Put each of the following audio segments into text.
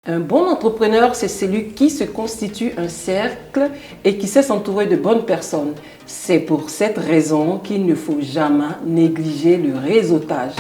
Un bon entrepreneur, c'est celui qui se constitue un cercle et qui sait s'entourer de bonnes personnes. C'est pour cette raison qu'il ne faut jamais négliger le réseautage.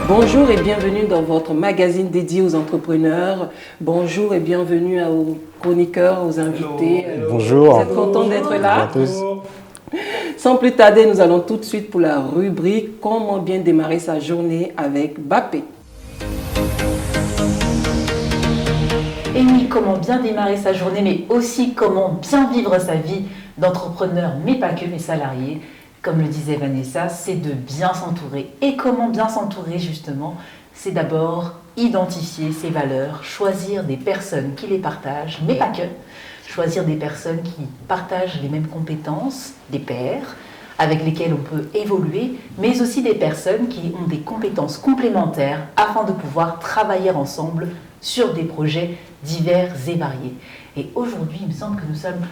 Bonjour et bienvenue dans votre magazine dédié aux entrepreneurs. Bonjour et bienvenue aux chroniqueurs, aux invités. Bonjour. Vous êtes content d'être là? Bonjour à tous. Sans plus tarder, nous allons tout de suite pour la rubrique « Comment bien démarrer sa journée avec Bappé ». Et oui, comment bien démarrer sa journée, mais aussi comment bien vivre sa vie d'entrepreneur, mais pas que, mes salariés. Comme le disait Vanessa, c'est de bien s'entourer. Et comment bien s'entourer, justement? C'est d'abord identifier ses valeurs, choisir des personnes qui les partagent, mais pas que. Choisir des personnes qui partagent les mêmes compétences, des pairs, avec lesquels on peut évoluer, mais aussi des personnes qui ont des compétences complémentaires afin de pouvoir travailler ensemble sur des projets divers et variés. Et aujourd'hui, il me semble que nous sommes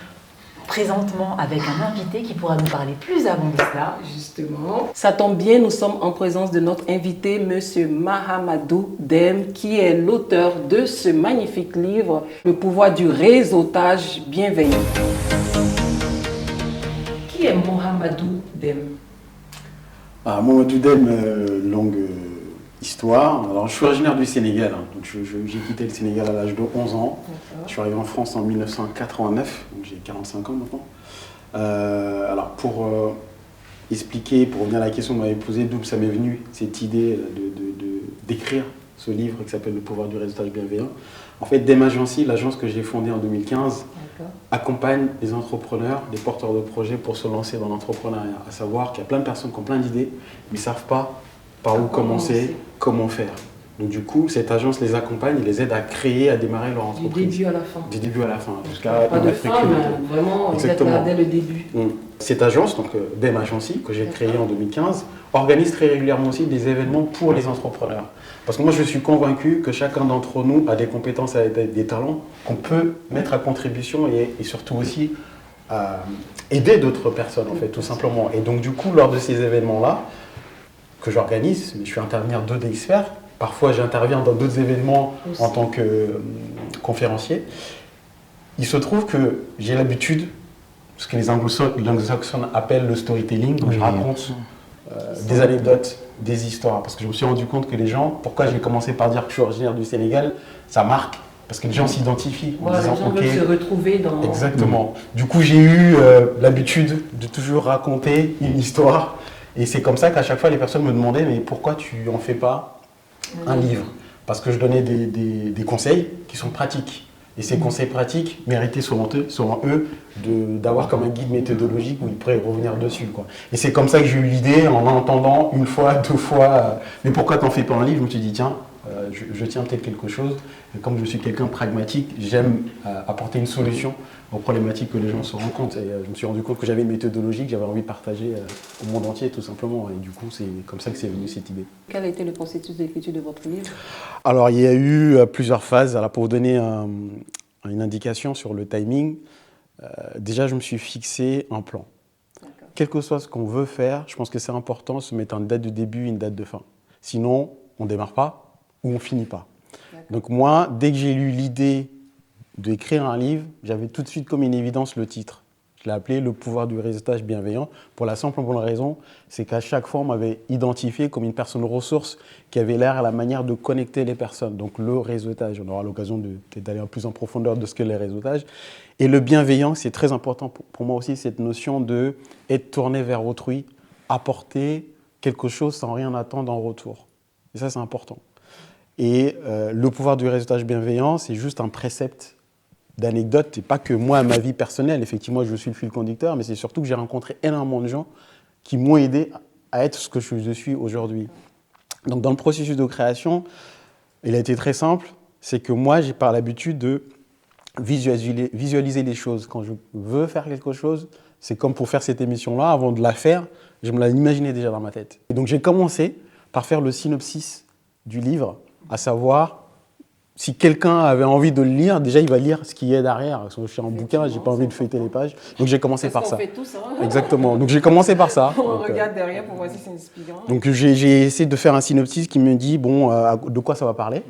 présentement avec un invité qui pourra nous parler plus avant de cela. Justement, ça tombe bien, nous sommes en présence de notre invité, Monsieur Mahamadou Dème, qui est l'auteur de ce magnifique livre, Le pouvoir du réseautage bienveillant. Qui est Mahamadou Dème? Mahamadou Dème, longue histoire. Alors, je suis originaire du Sénégal, donc j'ai quitté le Sénégal à l'âge de 11 ans. Je suis arrivé en France en 1989, donc j'ai 45 ans maintenant. Alors, pour expliquer, pour revenir à la question que vous m'avez posée, d'où ça m'est venu, cette idée d'écrire ce livre qui s'appelle Le pouvoir du réseautage bienveillant. En fait, Dème Agency, l'agence que j'ai fondée en 2015, accompagne les entrepreneurs, les porteurs de projets pour se lancer dans l'entrepreneuriat. À savoir qu'il y a plein de personnes qui ont plein d'idées, mais ne savent pas par où commencer, comment faire. Donc du coup, cette agence les accompagne et les aide à créer, à démarrer leur entreprise. Du début à la fin. Du début à la fin. Pas de fin, mais vraiment, vous êtes là dès le début. Cette agence, donc Dème Agency, que j'ai créée en 2015, organise très régulièrement aussi des événements pour les entrepreneurs. Parce que moi, je suis convaincu que chacun d'entre nous a des compétences, des talents qu'on peut mettre à contribution et surtout aussi aider d'autres personnes, en fait, tout simplement. Et donc du coup, lors de ces événements-là, que j'organise, mais je suis intervenir d'autres experts. Parfois, j'interviens dans d'autres événements en tant que conférencier. Il se trouve que j'ai l'habitude, ce que les anglo-saxons appellent le storytelling, donc je raconte des anecdotes, des histoires. Parce que je me suis rendu compte que les gens, pourquoi j'ai commencé par dire que je suis originaire du Sénégal, ça marque. Parce que les gens s'identifient en disant, les gens veulent se retrouver dans... Exactement. Du coup, j'ai eu l'habitude de toujours raconter une histoire. Et c'est comme ça qu'à chaque fois, les personnes me demandaient « mais pourquoi tu n'en fais pas un livre ?» Parce que je donnais des conseils qui sont pratiques. Et ces conseils pratiques méritaient selon eux d'avoir comme un guide méthodologique où ils pourraient revenir dessus, quoi. Et c'est comme ça que j'ai eu l'idée, en entendant une fois, deux fois « mais pourquoi tu n'en fais pas un livre ?» Je me suis dit « tiens, je tiens peut-être quelque chose. » Et comme je suis quelqu'un de pragmatique, j'aime apporter une solution aux problématiques que les gens se rencontrent. Et je me suis rendu compte que j'avais une méthodologie que j'avais envie de partager au monde entier, tout simplement. Et du coup, c'est comme ça que c'est venu cette idée. Quel a été le processus d'écriture de votre livre? Alors, il y a eu plusieurs phases. Alors, pour vous donner une indication sur le timing, déjà, je me suis fixé un plan. Quel que soit ce qu'on veut faire, je pense que c'est important de se mettre une date de début et une date de fin. Sinon, on ne démarre pas ou on ne finit pas. Donc moi, dès que j'ai eu l'idée d'écrire un livre, j'avais tout de suite comme une évidence le titre. Je l'ai appelé « Le pouvoir du réseautage bienveillant » pour la simple et bonne raison, c'est qu'à chaque fois, on m'avait identifié comme une personne ressource qui avait l'air à la manière de connecter les personnes. Donc le réseautage, on aura l'occasion d'aller un peu plus en profondeur de ce qu'est le réseautage. Et le bienveillant, c'est très important pour moi aussi, cette notion d'être tourné vers autrui, apporter quelque chose sans rien attendre en retour. Et ça, c'est important. Et le pouvoir du réseautage bienveillant, c'est juste un précepte d'anecdotes. Et pas que moi, ma vie personnelle, effectivement, je suis le fil conducteur, mais c'est surtout que j'ai rencontré énormément de gens qui m'ont aidé à être ce que je suis aujourd'hui. Donc, dans le processus de création, il a été très simple. C'est que moi, j'ai par l'habitude de visualiser les choses. Quand je veux faire quelque chose, c'est comme pour faire cette émission-là, avant de la faire, je me l'imaginais déjà dans ma tête. Et donc, j'ai commencé par faire le synopsis du livre, à savoir si quelqu'un avait envie de le lire, déjà il va lire ce qu'il y a derrière. Parce que je suis en bouquin, j'ai pas envie de feuilleter les pages. Donc j'ai commencé par ça. On fait tout ça. Exactement. Donc j'ai commencé par ça. On regarde derrière pour voir si c'est inspirant. Donc j'ai essayé de faire un synopsis qui me dit bon de quoi ça va parler.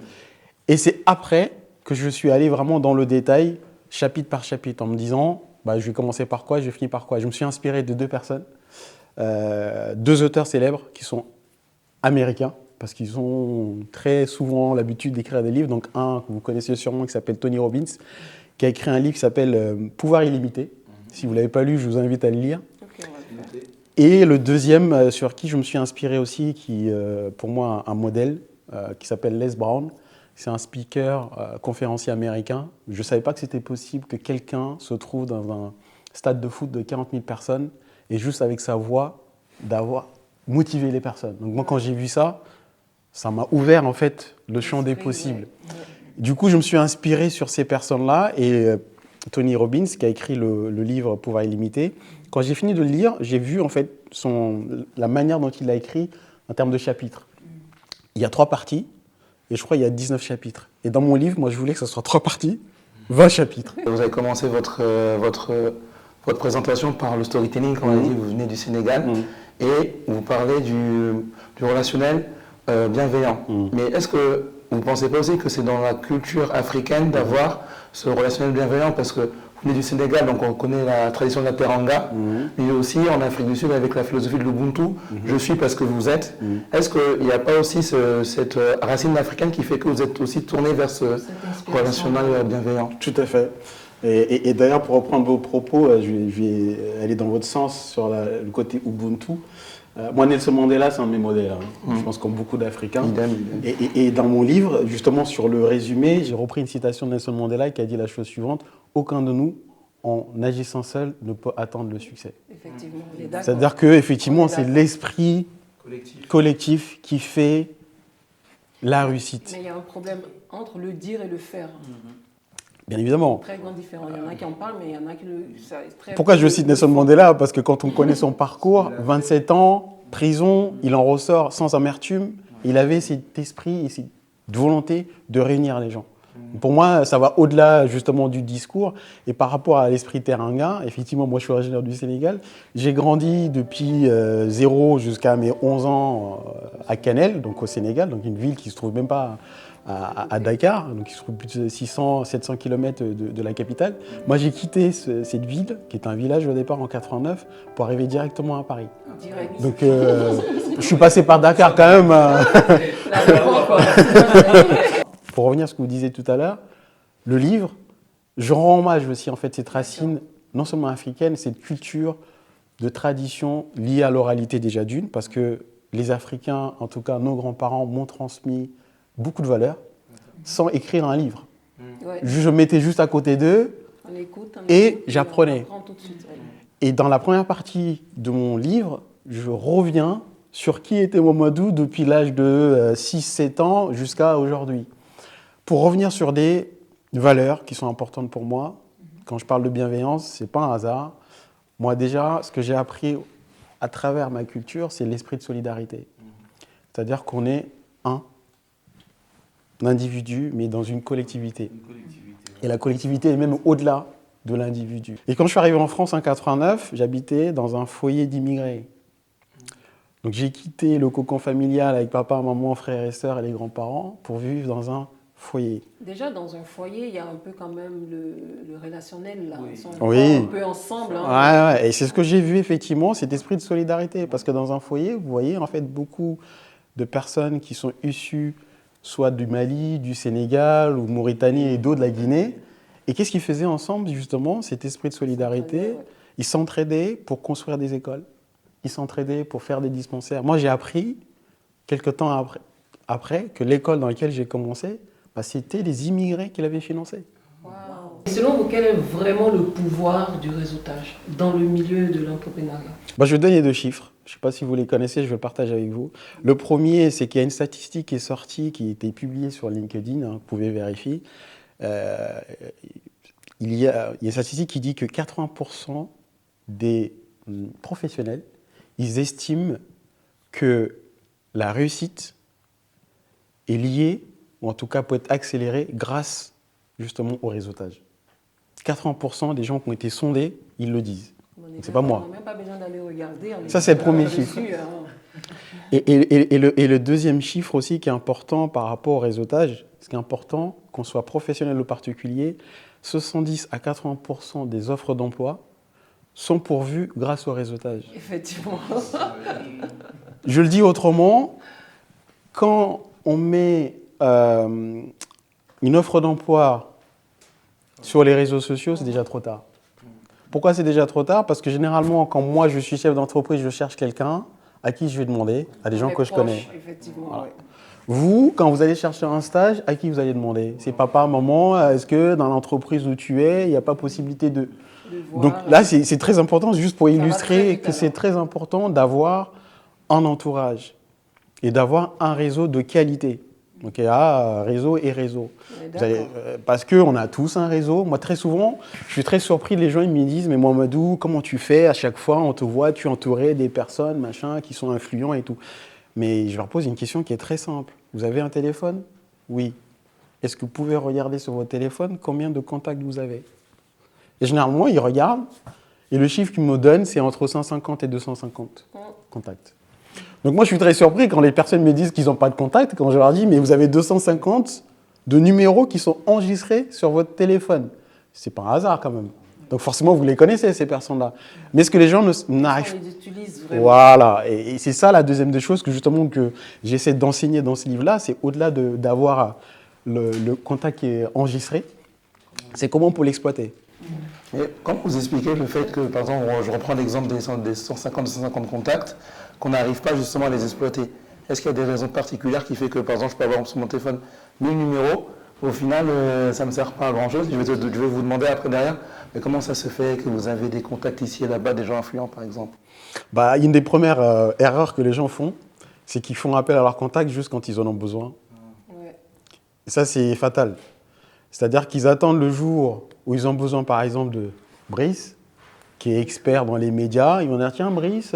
Et c'est après que je suis allé vraiment dans le détail, chapitre par chapitre, en me disant je vais commencer par quoi, je vais finir par quoi. Je me suis inspiré de deux personnes, deux auteurs célèbres qui sont américains, parce qu'ils ont très souvent l'habitude d'écrire des livres. Donc un que vous connaissez sûrement qui s'appelle Tony Robbins, qui a écrit un livre qui s'appelle Pouvoir illimité. Si vous ne l'avez pas lu, je vous invite à le lire. Okay, et le deuxième sur qui je me suis inspiré aussi, qui pour moi un modèle, qui s'appelle Les Brown. C'est un speaker, conférencier américain. Je ne savais pas que c'était possible que quelqu'un se trouve dans un stade de foot de 40 000 personnes et juste avec sa voix, d'avoir motivé les personnes. Donc moi, quand j'ai vu ça, ça m'a ouvert en fait le champ des possibles. Ouais. Du coup, je me suis inspiré sur ces personnes-là et Tony Robbins, qui a écrit le livre Pouvoir illimité, quand j'ai fini de le lire, j'ai vu en fait la manière dont il l'a écrit en termes de chapitres. Il y a 3 parties. Et je crois qu'il y a 19 chapitres. Et dans mon livre, moi, je voulais que ce soit 3 parties, 20 chapitres. Vous avez commencé votre présentation par le storytelling, comme on a dit, vous venez du Sénégal, et vous parlez du relationnel bienveillant. Mais est-ce que vous ne pensez pas aussi que c'est dans la culture africaine d'avoir ce relationnel bienveillant? Parce que vous venez du Sénégal, donc on connaît la tradition de la teranga, mais aussi en Afrique du Sud avec la philosophie de l'Ubuntu, je suis parce que vous êtes. Est-ce qu'il n'y a pas aussi cette racine africaine qui fait que vous êtes aussi tourné vers ce relationnel bienveillant? Tout à fait. Et d'ailleurs, pour reprendre vos propos, je vais aller dans votre sens sur le côté Ubuntu. Moi, Nelson Mandela, c'est un de mes modèles. Je pense comme beaucoup d'Africains. Et dans mon livre, justement, sur le résumé, j'ai repris une citation de Nelson Mandela qui a dit la chose suivante: aucun de nous, en agissant seul, ne peut atteindre le succès. Effectivement, on est d'accord. C'est-à-dire qu'effectivement, c'est l'esprit collectif qui fait la réussite. Mais il y a un problème entre le dire et le faire. Bien évidemment. Très grand différence. Il y en a qui en parlent, mais il y en a qui le... Pourquoi je cite Nelson Mandela? Parce que quand on connaît son parcours, 27 ans, prison, il en ressort sans amertume. Il avait cet esprit et cette volonté de réunir les gens. Pour moi, ça va au-delà justement du discours. Et par rapport à l'esprit teranga, effectivement, moi je suis originaire du Sénégal. J'ai grandi depuis 0 jusqu'à mes 11 ans à Kanel, donc au Sénégal, donc une ville qui ne se trouve même pas à Dakar, donc qui se trouve plus de 600-700 km de la capitale. Moi, j'ai quitté cette ville, qui est un village au départ en 89, pour arriver directement à Paris. Direct. Donc, je suis passé par Dakar quand même. Pour revenir à ce que vous disiez tout à l'heure, le livre, je rends hommage aussi en fait cette racine, non seulement africaine, cette culture de tradition liée à l'oralité déjà d'une, parce que les Africains, en tout cas nos grands-parents, m'ont transmis beaucoup de valeurs sans écrire un livre. Ouais. Je mettais juste à côté d'eux et j'apprenais. Et dans la première partie de mon livre, je reviens sur qui était Mamadou depuis l'âge de 6-7 ans jusqu'à aujourd'hui. Pour revenir sur des valeurs qui sont importantes pour moi, quand je parle de bienveillance, ce n'est pas un hasard. Moi déjà, ce que j'ai appris à travers ma culture, c'est l'esprit de solidarité. C'est-à-dire qu'on est un individu, mais dans une collectivité. Et la collectivité est même au-delà de l'individu. Et quand je suis arrivé en France en 1989, j'habitais dans un foyer d'immigrés. Donc j'ai quitté le cocon familial avec papa, maman, frères et sœurs et les grands-parents pour vivre dans un foyer. Déjà, dans un foyer, il y a un peu quand même le relationnel, là. Oui. Ils sont un peu ensemble. Hein. Ouais. Et c'est ce que j'ai vu, effectivement, cet esprit de solidarité. Parce que dans un foyer, vous voyez, en fait, beaucoup de personnes qui sont issues soit du Mali, du Sénégal, ou Mauritanie et d'autres de la Guinée. Et qu'est-ce qu'ils faisaient ensemble, justement, cet esprit de solidarité? Ils s'entraidaient pour construire des écoles. Ils s'entraidaient pour faire des dispensaires. Moi, j'ai appris, quelques temps après que l'école dans laquelle j'ai commencé, c'était les immigrés qui l'avaient financée. Wow. Et selon vous, quel est vraiment le pouvoir du réseautage dans le milieu de l'entrepreneuriat? Je vais donner 2 chiffres. Je ne sais pas si vous les connaissez, je vais le partager avec vous. Le premier, c'est qu'il y a une statistique qui est sortie, qui a été publiée sur LinkedIn, vous pouvez vérifier. Il y a une statistique qui dit que 80% des professionnels, ils estiment que la réussite est liée ou en tout cas peut être accéléré grâce justement au réseautage. 80% des gens qui ont été sondés, ils le disent. C'est pas moi. On n'a même pas besoin d'aller regarder. Ça, c'est le premier chiffre. Et le deuxième chiffre aussi qui est important par rapport au réseautage, ce qui est important, qu'on soit professionnel ou particulier, 70 à 80% des offres d'emploi sont pourvues grâce au réseautage. Effectivement. Je le dis autrement, quand on met une offre d'emploi sur les réseaux sociaux, c'est déjà trop tard. Pourquoi c'est déjà trop tard? Parce que généralement, quand moi je suis chef d'entreprise, je cherche quelqu'un à qui je vais demander, à des gens que je connais. Effectivement, voilà. oui. Vous, quand vous allez chercher un stage, à qui vous allez demander? C'est papa, maman, est-ce que dans l'entreprise où tu es, il n'y a pas possibilité de... Voir, donc là, c'est très important, juste pour illustrer vite, que c'est très important d'avoir un entourage et d'avoir un réseau de qualité. Donc il y a réseau et réseau. Parce qu'on a tous un réseau. Moi, très souvent, je suis très surpris, les gens ils me disent « Mais Mohamedou, comment tu fais? À chaque fois, on te voit, tu es entouré des personnes machin, qui sont influents et tout. » Mais je leur pose une question qui est très simple. Vous avez un téléphone? Oui. Est-ce que vous pouvez regarder sur votre téléphone combien de contacts vous avez? Et généralement, ils regardent et le chiffre qu'ils me donnent, c'est entre 150 et 250 contacts. Donc moi, je suis très surpris quand les personnes me disent qu'ils n'ont pas de contact, quand je leur dis « Mais vous avez 250 de numéros qui sont enregistrés sur votre téléphone. » C'est pas un hasard quand même. Donc forcément, vous les connaissez, ces personnes-là. Mais est-ce que les gens n'arrivent pas? Ils utilisent vraiment. Voilà. Et c'est ça la deuxième des choses que justement que j'essaie d'enseigner dans ce livre-là, c'est au-delà d'avoir le contact qui est enregistré, c'est comment on peut l'exploiter. Et comment vous expliquez le fait que, par exemple, je reprends l'exemple des 150 contacts, qu'on n'arrive pas justement à les exploiter? Est-ce qu'il y a des raisons particulières qui fait que, par exemple, je peux avoir sur mon téléphone 1000 numéros, au final, ça ne me sert pas à grand-chose? Je vais vous demander après derrière, mais comment ça se fait que vous avez des contacts ici et là-bas, des gens influents, par exemple? Une des premières erreurs que les gens font, c'est qu'ils font appel à leurs contacts juste quand ils en ont besoin. Ouais. Et ça, c'est fatal. C'est-à-dire qu'ils attendent le jour où ils ont besoin, par exemple, de Brice, qui est expert dans les médias. Ils vont dire, tiens, Brice,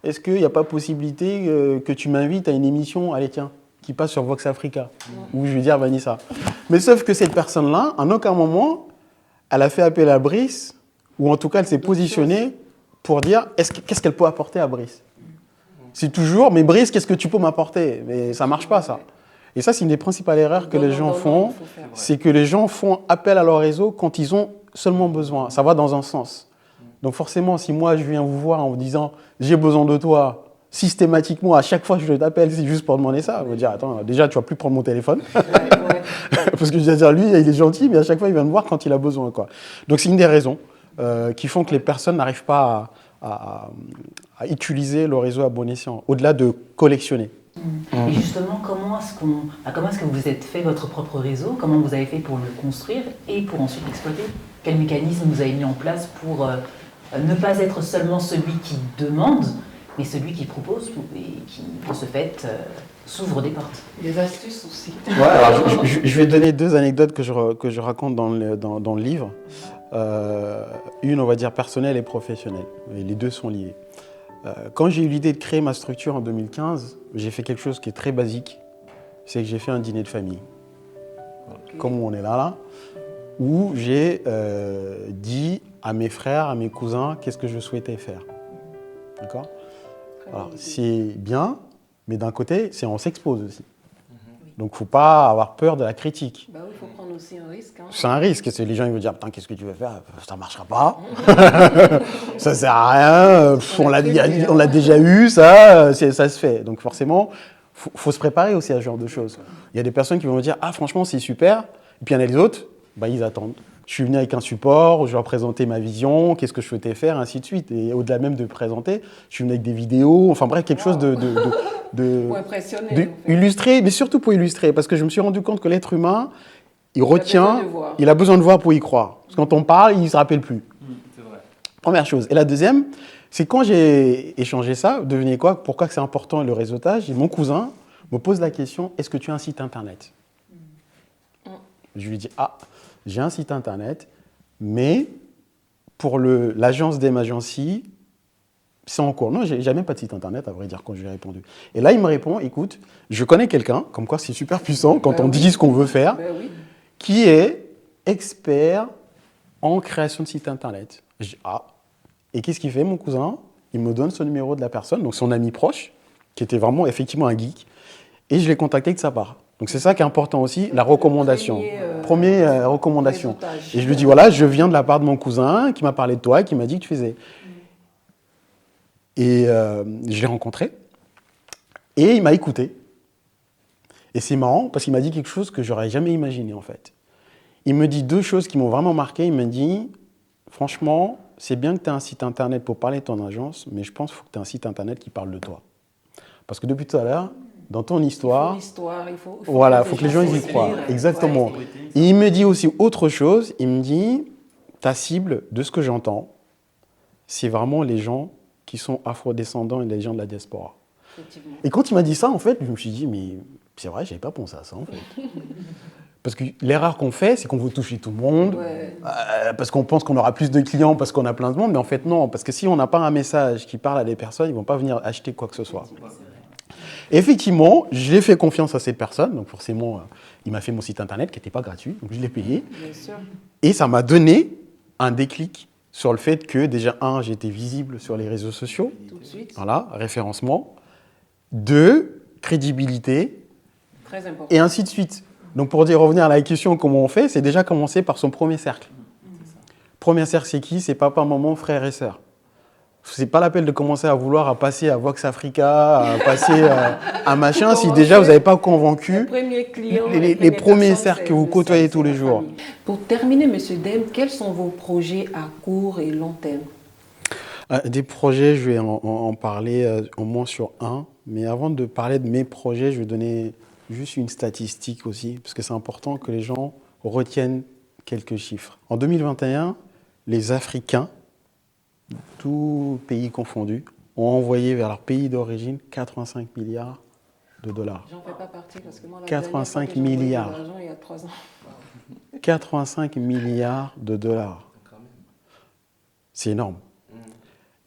est-ce qu'il n'y a pas possibilité que tu m'invites à une émission, allez, tiens, qui passe sur Vox Africa, où je vais dire Vanessa. Mais sauf que cette personne-là, en aucun moment, elle a fait appel à Brice, ou en tout cas, elle s'est positionnée pour dire, qu'est-ce qu'elle peut apporter à Brice? C'est toujours, mais Brice, qu'est-ce que tu peux m'apporter? Mais ça ne marche pas, ça. Et ça, c'est une des principales erreurs que les gens font, c'est que les gens font appel à leur réseau quand ils ont seulement besoin. Ça va dans un sens. Donc forcément, si moi, je viens vous voir en vous disant « j'ai besoin de toi », systématiquement, à chaque fois que je t'appelle, c'est juste pour demander ça. Je vais dire « attends, déjà, tu vas plus prendre mon téléphone. » Parce que je vais dire, lui, il est gentil, mais à chaque fois, il vient me voir quand il a besoin, quoi. Donc c'est une des raisons qui font que les personnes n'arrivent pas à utiliser le réseau à bon escient, au-delà de collectionner. Et justement, comment est-ce que vous avez fait votre propre réseau? Comment vous avez fait pour le construire et pour ensuite l'exploiter? Quel mécanisme vous avez mis en place pour ne pas être seulement celui qui demande, mais celui qui propose et qui, de ce fait, s'ouvre des portes? Des astuces aussi. Ouais, alors je vais donner deux anecdotes que je raconte dans le livre. Une, on va dire, personnelle et professionnelle. Et les deux sont liés. Quand j'ai eu l'idée de créer ma structure en 2015, j'ai fait quelque chose qui est très basique. C'est que j'ai fait un dîner de famille. Okay. Comme on est là, où j'ai dit à mes frères, à mes cousins, qu'est-ce que je souhaitais faire. D'accord ? Alors, c'est bien, mais d'un côté, on s'expose aussi. Donc, il ne faut pas avoir peur de la critique. Bah oui, il faut prendre aussi un risque. Hein. C'est un risque. Les gens ils vont dire, putain, qu'est-ce que tu veux faire? Ça ne marchera pas. Ça ne sert à rien. On l'a déjà eu, ça se fait. Donc, forcément, il faut se préparer aussi à ce genre de choses. Il y a des personnes qui vont me dire, ah, franchement, c'est super. Et puis, il y en a les autres, ils attendent. Je suis venu avec un support, je leur présentais ma vision, qu'est-ce que je souhaitais faire, ainsi de suite. Et au-delà même de présenter, je suis venu avec des vidéos, enfin bref, quelque chose pour impressionner, illustrer, mais surtout pour illustrer, parce que je me suis rendu compte que l'être humain, il retient, il a besoin de voir pour y croire. Parce que quand on parle, il ne se rappelle plus. C'est vrai. Première chose. Et la deuxième, c'est quand j'ai échangé ça, devinez quoi, pourquoi c'est important le réseautage, mon cousin me pose la question, est-ce que tu as un site internet? Je lui dis, j'ai un site internet, mais pour l'agence d'Em Agency, c'est en cours. Non, j'ai même pas de site internet, à vrai dire, quand je lui ai répondu. Et là, il me répond, écoute, je connais quelqu'un, comme quoi c'est super puissant quand on dit ce qu'on veut faire, qui est expert en création de site internet. Je dis, ah, et qu'est-ce qu'il fait, mon cousin? Il me donne ce numéro de la personne, donc son ami proche, qui était vraiment, effectivement, un geek, et je l'ai contacté de sa part. Donc c'est ça qui est important aussi, la recommandation. Première recommandation. Et je lui dis, voilà, je viens de la part de mon cousin qui m'a parlé de toi, qui m'a dit que tu faisais. Et je l'ai rencontré. Et il m'a écouté. Et c'est marrant parce qu'il m'a dit quelque chose que j'aurais jamais imaginé en fait. Il me dit deux choses qui m'ont vraiment marqué. Il m'a dit, franchement, c'est bien que tu aies un site internet pour parler de ton agence, mais je pense qu'il faut que tu aies un site internet qui parle de toi. Parce que depuis tout à l'heure, dans ton histoire, il faut que les gens y croient. Exactement. Ouais. Et il me dit aussi autre chose. Il me dit, ta cible, de ce que j'entends, c'est vraiment les gens qui sont afro-descendants et les gens de la diaspora. Et quand il m'a dit ça, en fait, je me suis dit, mais c'est vrai, je n'avais pas pensé à ça, en fait. Parce que l'erreur qu'on fait, c'est qu'on veut toucher tout le monde, parce qu'on pense qu'on aura plus de clients parce qu'on a plein de monde, mais en fait, non. Parce que si on n'a pas un message qui parle à des personnes, ils ne vont pas venir acheter quoi que ce soit. Et effectivement, j'ai fait confiance à cette personne, donc forcément, il m'a fait mon site internet qui n'était pas gratuit, donc je l'ai payé. Bien sûr. Et ça m'a donné un déclic sur le fait que déjà, j'étais visible sur les réseaux sociaux, tout de suite. Voilà, référencement. 2, crédibilité, très important. Et ainsi de suite. Donc pour revenir à la question comment on fait, c'est déjà commencer par son premier cercle. Premier cercle, c'est qui? C'est papa, maman, frère et sœur. C'est pas la peine de commencer à vouloir passer à Vox Africa, à passer à machin, si déjà vous n'avez pas convaincu les premiers cercles que vous côtoyez tous les jours. Pour terminer, M. Dème, quels sont vos projets à court et long terme? Des projets, je vais en parler au moins sur un. Mais avant de parler de mes projets, je vais donner juste une statistique aussi, parce que c'est important que les gens retiennent quelques chiffres. En 2021, les Africains, tous pays confondus, ont envoyé vers leur pays d'origine 85 milliards de dollars. J'en fais pas partie parce que moi, la 85 milliards. Il y a 3 ans. 85 milliards de dollars. C'est énorme.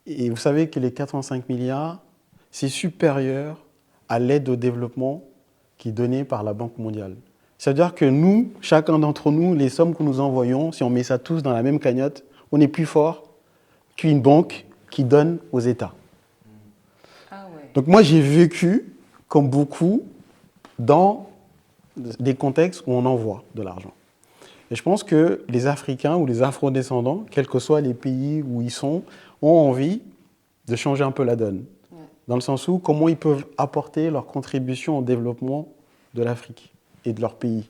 Et vous savez que les 85 milliards, c'est supérieur à l'aide au développement qui est donnée par la Banque mondiale. C'est-à-dire que nous, chacun d'entre nous, les sommes que nous envoyons, si on met ça tous dans la même cagnotte, on est plus fort qu'une banque qui donne aux États. Ah ouais. Donc moi, j'ai vécu, comme beaucoup, dans des contextes où on envoie de l'argent. Et je pense que les Africains ou les Afro-descendants, quels que soient les pays où ils sont, ont envie de changer un peu la donne. Ouais. Dans le sens où, comment ils peuvent apporter leur contribution au développement de l'Afrique et de leur pays.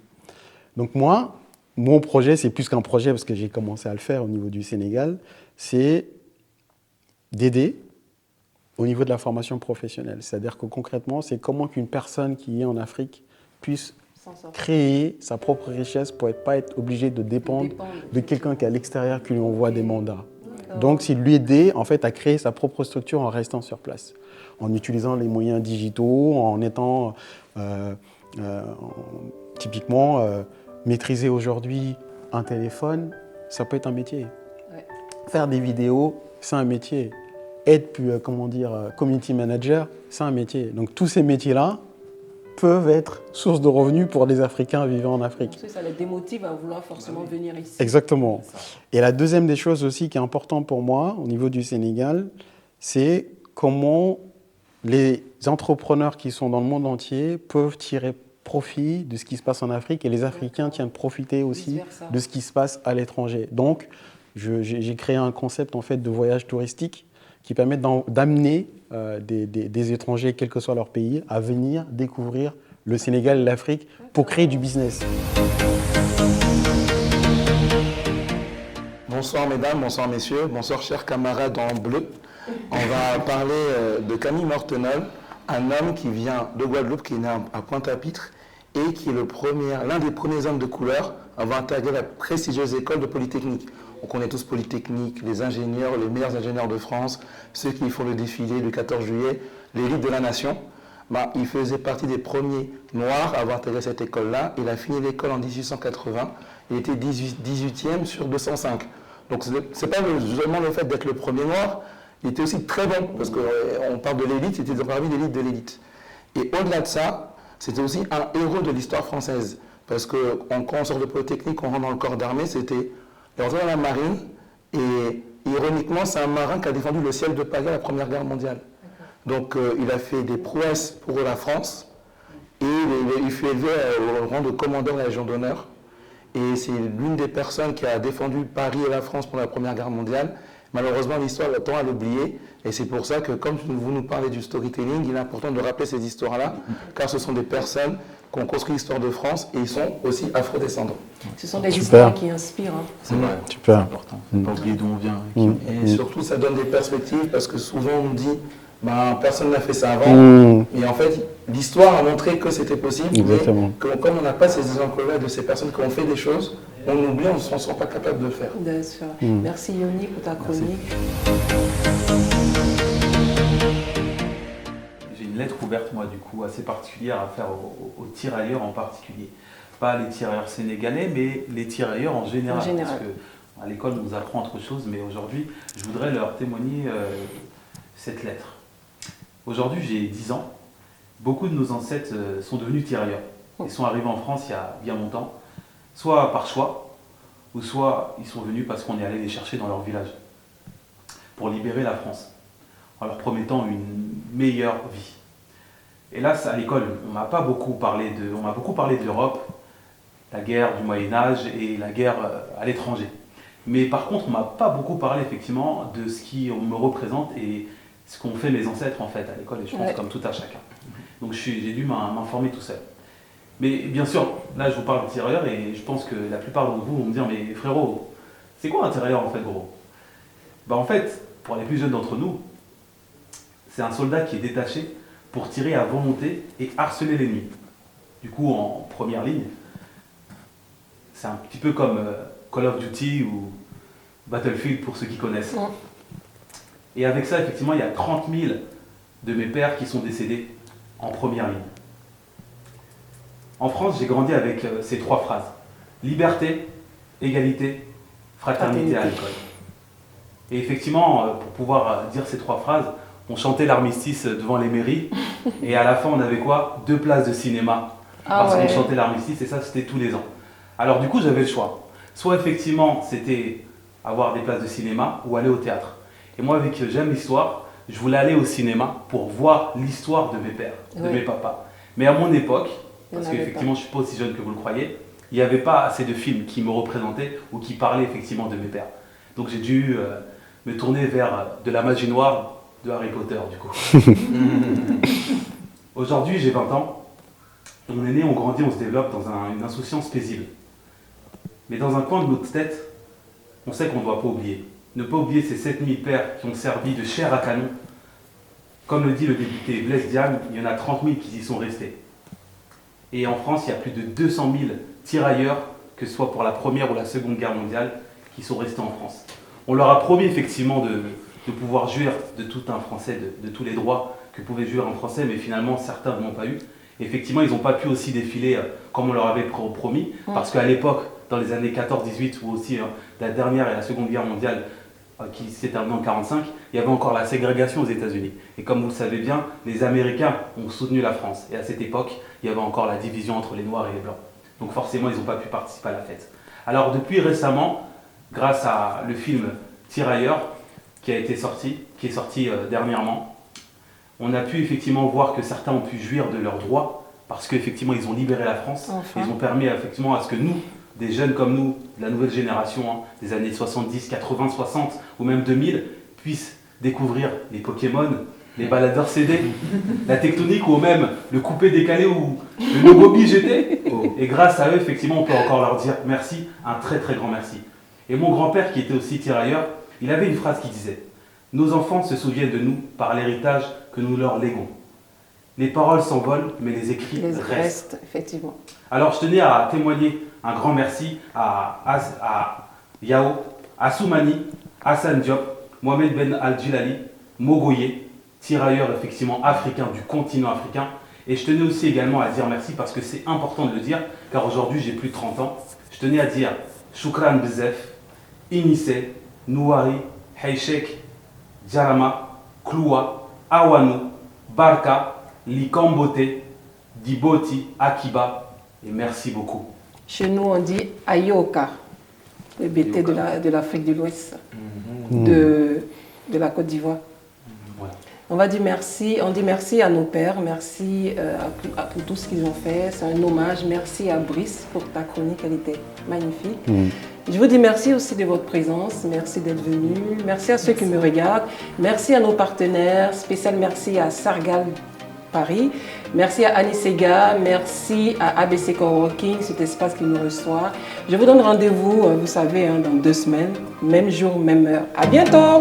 Donc moi, mon projet, c'est plus qu'un projet parce que j'ai commencé à le faire au niveau du Sénégal, c'est d'aider au niveau de la formation professionnelle. C'est-à-dire que concrètement, c'est comment qu'une personne qui est en Afrique puisse créer sa propre richesse pour ne pas être obligé de dépendre de quelqu'un qui est à l'extérieur qui lui envoie des mandats. Donc, c'est lui aider en fait, à créer sa propre structure en restant sur place, en utilisant les moyens digitaux, en étant typiquement maîtriser aujourd'hui un téléphone, ça peut être un métier. Ouais. Faire des vidéos, c'est un métier. Être, community manager, c'est un métier. Donc, tous ces métiers-là peuvent être source de revenus pour des Africains vivant en Afrique. Ça les démotive à vouloir forcément venir ici. Exactement. Et la deuxième des choses aussi qui est importante pour moi au niveau du Sénégal, c'est comment les entrepreneurs qui sont dans le monde entier peuvent tirer profit de ce qui se passe en Afrique et les Africains tiennent profiter aussi de ce qui se passe à l'étranger. Donc, j'ai créé un concept en fait de voyage touristique qui permet d'amener des étrangers, quel que soit leur pays, à venir découvrir le Sénégal et l'Afrique pour créer du business. Bonsoir mesdames, bonsoir messieurs, bonsoir chers camarades en bleu. On va parler de Camille Mortenol, un homme qui vient de Guadeloupe, qui est né à Pointe-à-Pitre et qui est l'un des premiers hommes de couleur à avoir intégré la prestigieuse école de Polytechnique. On connaît tous Polytechnique, les ingénieurs, les meilleurs ingénieurs de France, ceux qui font le défilé du 14 juillet, l'élite de la nation. Il faisait partie des premiers noirs à avoir intégré cette école-là. Il a fini l'école en 1880. Il était 18e sur 205. Donc ce n'est pas seulement le fait d'être le premier noir, il était aussi très bon, parce qu'on parle de l'élite, il était parmi l'élite de l'élite. Et au-delà de ça, c'était aussi un héros de l'histoire française. Parce que quand on sort de Polytechnique, on rentre dans le corps d'armée, il est rentré dans la marine, et ironiquement, c'est un marin qui a défendu le ciel de Paris à la Première Guerre mondiale. Donc il a fait des prouesses pour la France, et il fut élevé au rang de commandeur de la Légion d'honneur. Et c'est l'une des personnes qui a défendu Paris et la France pendant la Première Guerre mondiale. Malheureusement, l'histoire tend à l'oublier. Et c'est pour ça que, comme vous nous parlez du storytelling, il est important de rappeler ces histoires-là, car ce sont des personnes qui ont construit l'histoire de France et ils sont aussi afro-descendants. Ce sont des histoires qui inspirent. Hein. C'est vrai, super. C'est important. Il ne faut pas oublier d'où on vient. Et surtout, ça donne des perspectives, parce que souvent on nous dit personne n'a fait ça avant. Et en fait, l'histoire a montré que c'était possible. Exactement. Mais comme on n'a pas ces exemples-là de ces personnes qui ont fait des choses, on oublie, on ne se sent pas capable de le faire. Bien sûr. Merci Yoni pour ta chronique. J'ai une lettre ouverte, moi, du coup, assez particulière à faire aux tirailleurs en particulier. Pas les tirailleurs sénégalais, mais les tirailleurs en général. Parce qu'à l'école, on nous apprend autre chose, mais aujourd'hui, je voudrais leur témoigner cette lettre. Aujourd'hui, j'ai 10 ans. Beaucoup de nos ancêtres sont devenus tirailleurs. Ils sont arrivés en France il y a bien longtemps, soit par choix, ou soit ils sont venus parce qu'on est allé les chercher dans leur village, pour libérer la France, en leur promettant une meilleure vie. Hélas, à l'école, on m'a beaucoup parlé de l'Europe, la guerre du Moyen-Âge et la guerre à l'étranger. Mais par contre, on ne m'a pas beaucoup parlé effectivement de ce qui me représente et ce qu'ont fait mes ancêtres en fait à l'école, et je pense comme tout à chacun. Donc j'ai dû m'informer tout seul. Mais bien sûr, là je vous parle de tirailleurs et je pense que la plupart d'entre vous vont me dire « mais frérot, c'est quoi un tirailleur en fait gros ?» En fait, pour les plus jeunes d'entre nous, c'est un soldat qui est détaché pour tirer à volonté et harceler l'ennemi. Du coup, en première ligne, c'est un petit peu comme Call of Duty ou Battlefield pour ceux qui connaissent. Et avec ça, effectivement, il y a 30 000 de mes pères qui sont décédés en première ligne. En France, j'ai grandi avec ces 3 phrases. Liberté, égalité, fraternité à l'école. Et effectivement, pour pouvoir dire ces 3 phrases, on chantait l'armistice devant les mairies. Et à la fin, on avait quoi? 2 places de cinéma. Parce qu'on chantait l'armistice et ça, c'était tous les ans. Alors du coup, j'avais le choix. Soit effectivement, c'était avoir des places de cinéma ou aller au théâtre. Et moi, vu que j'aime l'histoire, je voulais aller au cinéma pour voir l'histoire de mes pères, de mes papas. Mais à mon époque, parce qu'effectivement, je ne suis pas aussi jeune que vous le croyez, il n'y avait pas assez de films qui me représentaient ou qui parlaient effectivement de mes pères. Donc j'ai dû me tourner vers de la magie noire de Harry Potter, du coup. Aujourd'hui, j'ai 20 ans. On est né, on grandit, on se développe dans une insouciance paisible. Mais dans un coin de notre tête, on sait qu'on ne doit pas oublier. Ne pas oublier ces 7000 pères qui ont servi de chair à canon. Comme le dit le député Blaise Diagne, il y en a 30 000 qui y sont restés. Et en France, il y a plus de 200 000 tirailleurs, que ce soit pour la Première ou la Seconde Guerre mondiale, qui sont restés en France. On leur a promis effectivement de pouvoir jouir de tout un Français, de tous les droits que pouvait jouir un Français, mais finalement certains n'ont pas eu. Effectivement, ils n'ont pas pu aussi défiler comme on leur avait promis, parce qu'à l'époque, dans les années 14-18, ou aussi la dernière et la Seconde Guerre mondiale, qui s'est terminée en 1945, il y avait encore la ségrégation aux États-Unis. Et comme vous le savez bien, les Américains ont soutenu la France. Et à cette époque, il y avait encore la division entre les Noirs et les Blancs. Donc forcément, ils n'ont pas pu participer à la fête. Alors depuis récemment, grâce à le film Tirailleurs, qui est sorti dernièrement, on a pu effectivement voir que certains ont pu jouir de leurs droits, parce qu'effectivement, ils ont libéré la France. Enfin. Ils ont permis effectivement à ce que nous, des jeunes comme nous, de la nouvelle génération, des années 70, 80, 60 ou même 2000, puissent découvrir les Pokémon, les baladeurs CD, la tectonique ou même le coupé décalé ou le Nogobi GT. Et grâce à eux, effectivement, on peut encore leur dire merci, un très très grand merci. Et mon grand-père, qui était aussi tirailleur, il avait une phrase qui disait « Nos enfants se souviennent de nous par l'héritage que nous leur léguons. Les paroles s'envolent, mais les écrits restent. » Effectivement. Alors, je tenais à témoigner un grand merci à Yao, à Soumani, Hassan Diop, Mohamed Ben Al-Jilali, Mogoye, tirailleurs effectivement africains du continent africain. Et je tenais aussi également à dire merci parce que c'est important de le dire, car aujourd'hui j'ai plus de 30 ans. Je tenais à dire Shukran Bezef, Inissé, Nouari, Heishek, Jarama, Kloua, Awanu, Barka, Likambote, Diboti, Akiba et merci beaucoup. Chez nous, on dit Ayoka, le BT de l'Afrique de l'Ouest, de la Côte d'Ivoire. Voilà. On dit merci à nos pères, merci pour tout ce qu'ils ont fait. C'est un hommage. Merci à Brice pour ta chronique, elle était magnifique. Je vous dis merci aussi de votre présence, merci d'être venu, merci à ceux qui me regardent, merci à nos partenaires, spécial merci à Sargal Paris, merci à Annie Sega, merci à ABC Coworking, cet espace qui nous reçoit. Je vous donne rendez-vous, vous savez, dans 2 semaines, même jour, même heure. À bientôt.